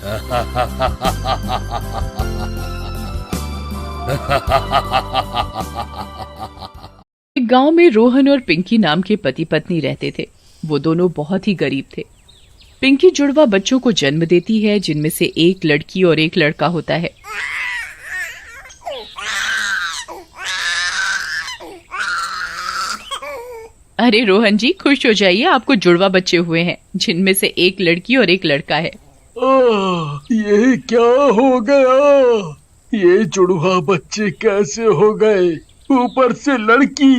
एक गांव में रोहन और पिंकी नाम के पति पत्नी रहते थे। वो दोनों बहुत ही गरीब थे। पिंकी जुड़वा बच्चों को जन्म देती है, जिनमें से एक लड़की और एक लड़का होता है। अरे रोहन जी, खुश हो जाइए, आपको जुड़वा बच्चे हुए हैं, जिनमें से एक लड़की और एक लड़का है। ये क्या हो गया? ये जुड़वा बच्चे कैसे हो गए? ऊपर से लड़की।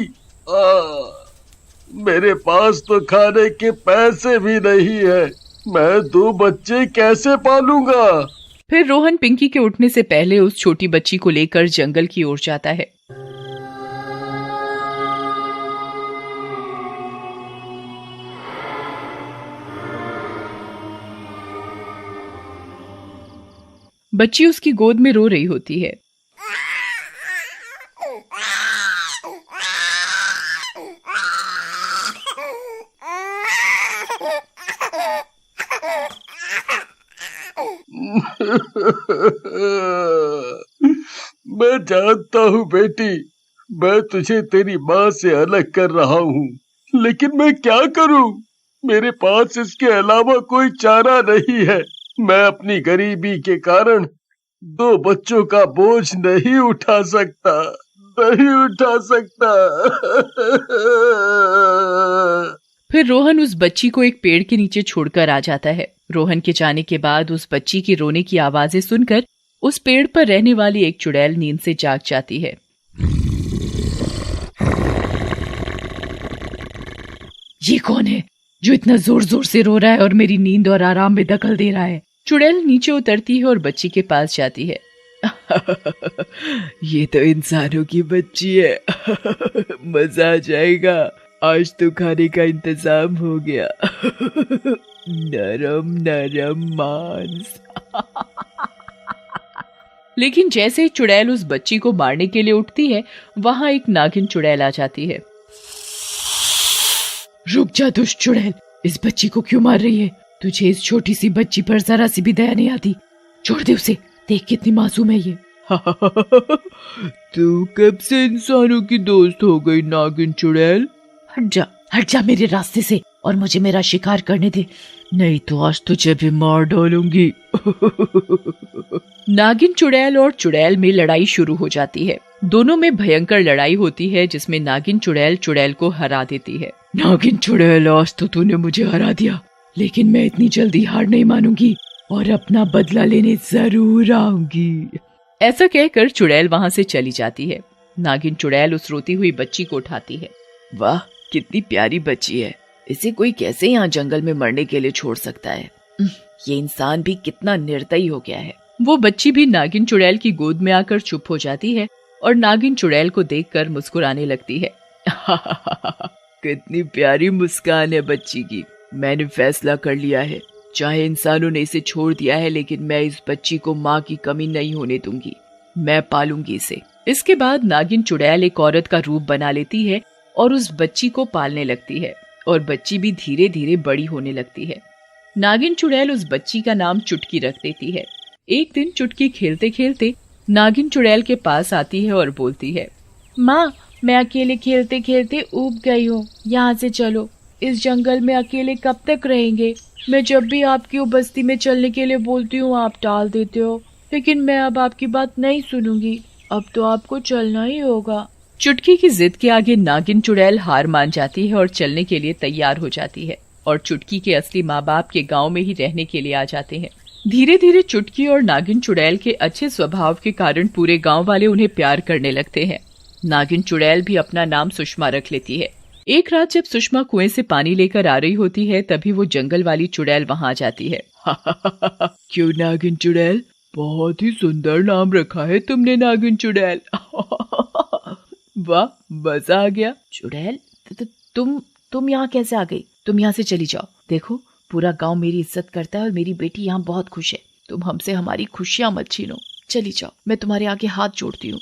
मेरे पास तो खाने के पैसे भी नहीं है, मैं 2 बच्चे कैसे पालूंगा? फिर रोहन पिंकी के उठने से पहले उस छोटी बच्ची को लेकर जंगल की ओर जाता है। बच्ची उसकी गोद में रो रही होती है। मैं जानता हूँ बेटी, मैं तुझे तेरी माँ से अलग कर रहा हूँ, लेकिन मैं क्या करूँ? मेरे पास इसके अलावा कोई चारा नहीं है। मैं अपनी गरीबी के कारण 2 बच्चों का बोझ नहीं उठा सकता। फिर रोहन उस बच्ची को एक पेड़ के नीचे छोड़कर आ जाता है। रोहन के जाने के बाद उस बच्ची की रोने की आवाजें सुनकर उस पेड़ पर रहने वाली एक चुड़ैल नींद से जाग जाती है। ये कौन है जो इतना जोर जोर से रो रहा है और मेरी नींद और आराम में दखल दे रहा है? चुड़ैल नीचे उतरती है और बच्ची के पास जाती है। ये तो इंसानों की बच्ची है। मजा आ जाएगा, आज तो खाने का इंतजाम हो गया। नरम नरम मांस। लेकिन जैसे ही चुड़ैल उस बच्ची को मारने के लिए उठती है, वहां एक नागिन चुड़ैल आ जाती है। रुक जा दुष्ट चुड़ैल, इस बच्ची को क्यों मार रही है? तुझे इस छोटी सी बच्ची पर जरा सी भी दया नहीं आती? छोड़ दे उसे, देख कितनी मासूम है ये। तू कब से इंसानों की दोस्त हो गई नागिन चुड़ैल? हट जा मेरे रास्ते से और मुझे मेरा शिकार करने दे, नहीं तो आज तुझे भी मार डालूंगी। नागिन चुड़ैल और चुड़ैल में लड़ाई शुरू हो जाती है। दोनों में भयंकर लड़ाई होती है, जिसमें नागिन चुड़ैल चुड़ैल को हरा देती है। नागिन चुड़ैल, आज तो तूने मुझे हरा दिया, लेकिन मैं इतनी जल्दी हार नहीं मानूंगी और अपना बदला लेने जरूर आऊंगी। ऐसा कहकर चुड़ैल वहां से चली जाती है। नागिन चुड़ैल उस रोती हुई बच्ची को उठाती है। वाह, कितनी प्यारी बच्ची है, इसे कोई कैसे यहाँ जंगल में मरने के लिए छोड़ सकता है? ये इंसान भी कितना निर्दयी हो गया है। वो बच्ची भी नागिन चुड़ैल की गोद में आकर चुप हो जाती है और नागिन चुड़ैल को देखकर मुस्कुराने लगती है। कितनी प्यारी मुस्कान है बच्ची की। मैंने फैसला कर लिया है, चाहे इंसानों ने इसे छोड़ दिया है, लेकिन मैं इस बच्ची को माँ की कमी नहीं होने दूंगी। मैं पालूंगी इसे। इसके बाद नागिन चुड़ैल एक औरत का रूप बना लेती है और उस बच्ची को पालने लगती है, और बच्ची भी धीरे धीरे बड़ी होने लगती है। नागिन चुड़ैल उस बच्ची का नाम चुटकी रख देती है। एक दिन चुटकी खेलते खेलते नागिन चुड़ैल के पास आती है और बोलती है, माँ, मैं अकेले खेलते खेलते ऊब गई हूँ, यहाँ से चलो। इस जंगल में अकेले कब तक रहेंगे? मैं जब भी आपकी बस्ती में चलने के लिए बोलती हूँ आप टाल देते हो, लेकिन मैं अब आपकी बात नहीं सुनूंगी। अब तो आपको चलना ही होगा। चुटकी की जिद के आगे नागिन चुड़ैल हार मान जाती है और चलने के लिए तैयार हो जाती है, और चुटकी के असली माँ बाप के गांव में ही रहने के लिए आ जाते हैं। धीरे धीरे चुटकी और नागिन चुड़ैल के अच्छे स्वभाव के कारण पूरे गांव वाले उन्हें प्यार करने लगते हैं। नागिन चुड़ैल भी अपना नाम सुषमा रख लेती है। एक रात जब सुषमा कुएं से पानी लेकर आ रही होती है, तभी वो जंगल वाली चुड़ैल वहां आ जाती है। क्यों नागिन चुड़ैल, बहुत ही सुंदर नाम रखा है तुमने नागिन चुड़ैल। वाह, मजा आ गया। चुड़ैल, तुम यहाँ कैसे आ गई? तुम यहाँ से चली जाओ। देखो, पूरा गांव मेरी इज्जत करता है और मेरी बेटी यहाँ बहुत खुश है। तुम हमसे हमारी खुशियां मत छीनो। चली जाओ, मैं तुम्हारे आगे हाथ जोड़ती हूँ।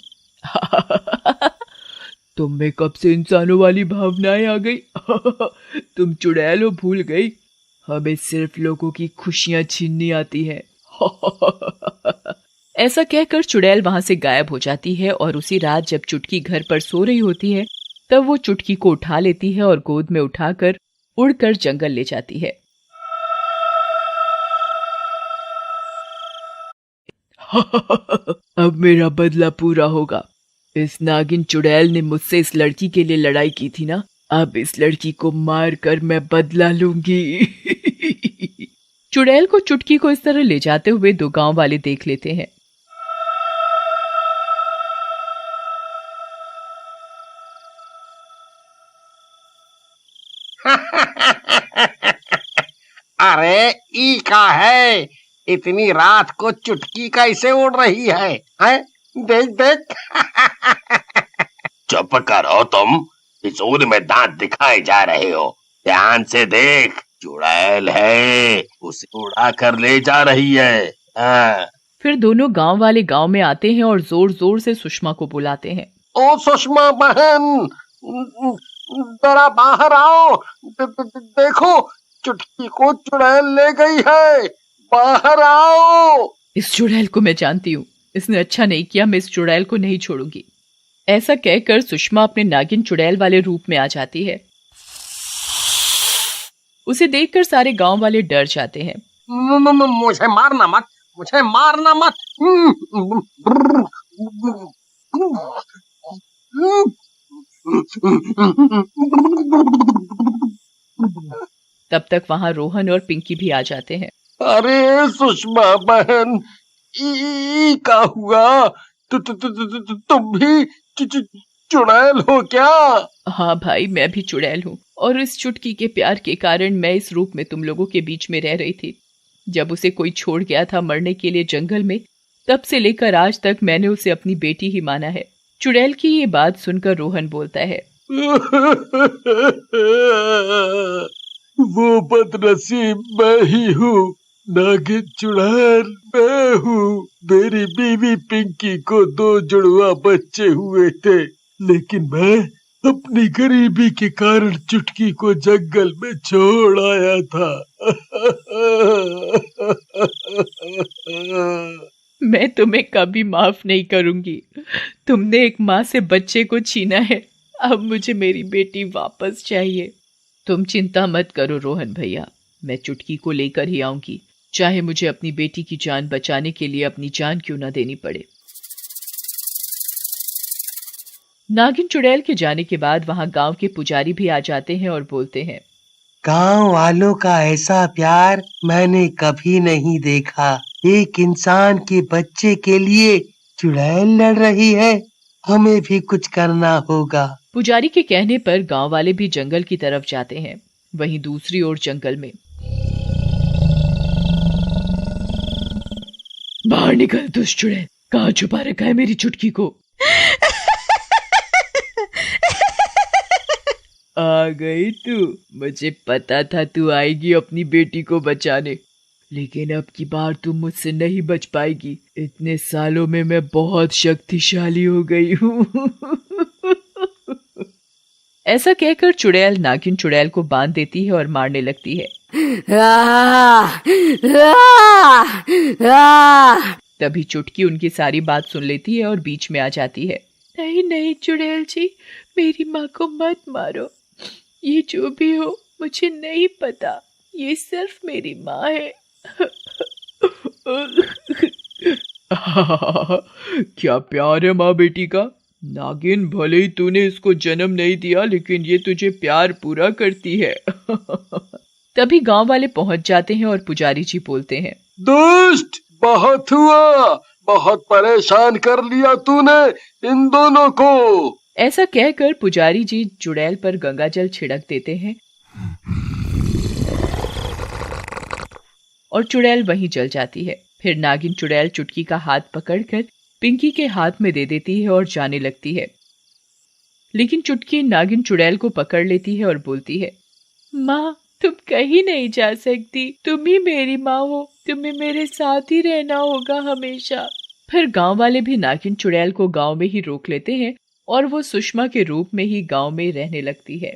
तुम में कब से इंसानों वाली भावनाएं आ गई? तुम चुड़ैल हो, भूल गई? हमें सिर्फ लोगों की खुशियां छीननी आती है। ऐसा कहकर चुड़ैल वहां से गायब हो जाती है और उसी रात जब चुटकी घर पर सो रही होती है तब वो चुटकी को उठा लेती है और गोद में उठाकर उड़कर जंगल ले जाती है। अब मेरा बदला पूरा होगा। इस नागिन चुड़ैल ने मुझसे इस लड़की के लिए लड़ाई की थी ना, अब इस लड़की को मार कर मैं बदला लूंगी। चुड़ैल को चुटकी को इस तरह ले जाते हुए दो गांव वाले देख लेते हैं। अरे ई का है, इतनी रात को चुटकी कैसे उड़ रही है? देख देख। चुप करो तुम, इस ऊन में दांत दिखाए जा रहे हो। ध्यान से देख, चुड़ैल है, उसे उड़ा कर ले जा रही है। फिर दोनों गांव वाले गांव में आते हैं और जोर जोर से सुषमा को बुलाते हैं। ओ सुषमा बहन, जरा बाहर आओ। देखो, चुटकी को चुड़ैल ले गई है, बाहर आओ। इस चुड़ैल को मैं जानती हूँ, इसने अच्छा नहीं किया, मैं इस चुड़ैल को नहीं छोड़ूंगी। ऐसा कहकर सुषमा अपने नागिन चुड़ैल वाले रूप में आ जाती है। उसे देखकर सारे गांव वाले डर जाते हैं। मुझे मारना मत, मुझे मारना मत। तब तक वहां रोहन और पिंकी भी आ जाते हैं। अरे सुषमा बहन, ई का हुआ? तुम भी चुड़ैल हो क्या? हाँ भाई, मैं भी चुड़ैल हूँ और इस चुटकी के प्यार के कारण मैं इस रूप में तुम लोगों के बीच में रह रही थी। जब उसे कोई छोड़ गया था मरने के लिए जंगल में, तब से लेकर आज तक मैंने उसे अपनी बेटी ही माना है। चुड़ैल की ये बात सुनकर रोहन बोलता है। वो बदनसीब मैं ही हूँ, नागिन चुड़ैल मैं हूँ। मेरी बीवी पिंकी को 2 जुड़वा बच्चे हुए थे, लेकिन मैं अपनी गरीबी के कारण चुटकी को जंगल में छोड़ आया था। मैं तुम्हें कभी माफ नहीं करूंगी। तुमने एक माँ से बच्चे को छीना है, अब मुझे मेरी बेटी वापस चाहिए। तुम चिंता मत करो रोहन भैया, मैं चुटकी को लेकर ही आऊंगी, चाहे मुझे अपनी बेटी की जान बचाने के लिए अपनी जान क्यों ना देनी पड़े। नागिन चुड़ैल के जाने के बाद वहां गांव के पुजारी भी आ जाते हैं और बोलते हैं। गांव वालों का ऐसा प्यार मैंने कभी नहीं देखा। एक इंसान के बच्चे के लिए चुड़ैल लड़ रही है, हमें भी कुछ करना होगा। पुजारी के कहने पर गांव वाले भी जंगल की तरफ जाते हैं। वहीं दूसरी ओर जंगल में, बाहर निकल दुष्ट चुड़ैल, कहाँ छुपा रखा है मेरी चुटकी को? आ गई तू, मुझे पता था तू आएगी अपनी बेटी को बचाने, लेकिन अब की बार तू मुझसे नहीं बच पाएगी। इतने सालों में मैं बहुत शक्तिशाली हो गई हूँ। ऐसा कहकर चुड़ैल नागिन चुड़ैल को बांध देती है और मारने लगती है। तभी चुटकी उनकी सारी बात सुन लेती है और बीच में आ जाती है। नहीं नहीं चुड़ैल जी, मेरी माँ को मत मारो। ये जो भी हो मुझे नहीं पता, ये सिर्फ मेरी माँ है। क्या प्यार है माँ बेटी का। नागिन, भले ही तूने इसको जन्म नहीं दिया, लेकिन ये तुझे प्यार पूरा करती है। तभी गांव वाले पहुंच जाते हैं और पुजारी जी बोलते हैं। दुष्ट, बहुत हुआ, बहुत परेशान कर लिया तूने इन दोनों को। ऐसा कहकर पुजारी जी चुड़ैल पर गंगाजल छिड़क देते हैं और चुड़ैल वहीं जल जाती है। फिर नागिन चुड़ैल चुटकी का हाथ पकड़कर पिंकी के हाथ में दे देती है और जाने लगती है। लेकिन चुटकी नागिन चुड़ैल को पकड़ लेती है और बोलती है, माँ तुम कहीं नहीं जा सकती, तुम ही मेरी माँ हो, तुम्हें मेरे साथ ही रहना होगा हमेशा। फिर गांव वाले भी नागिन चुड़ैल को गांव में ही रोक लेते हैं और वो सुषमा के रूप में ही गांव में रहने लगती है।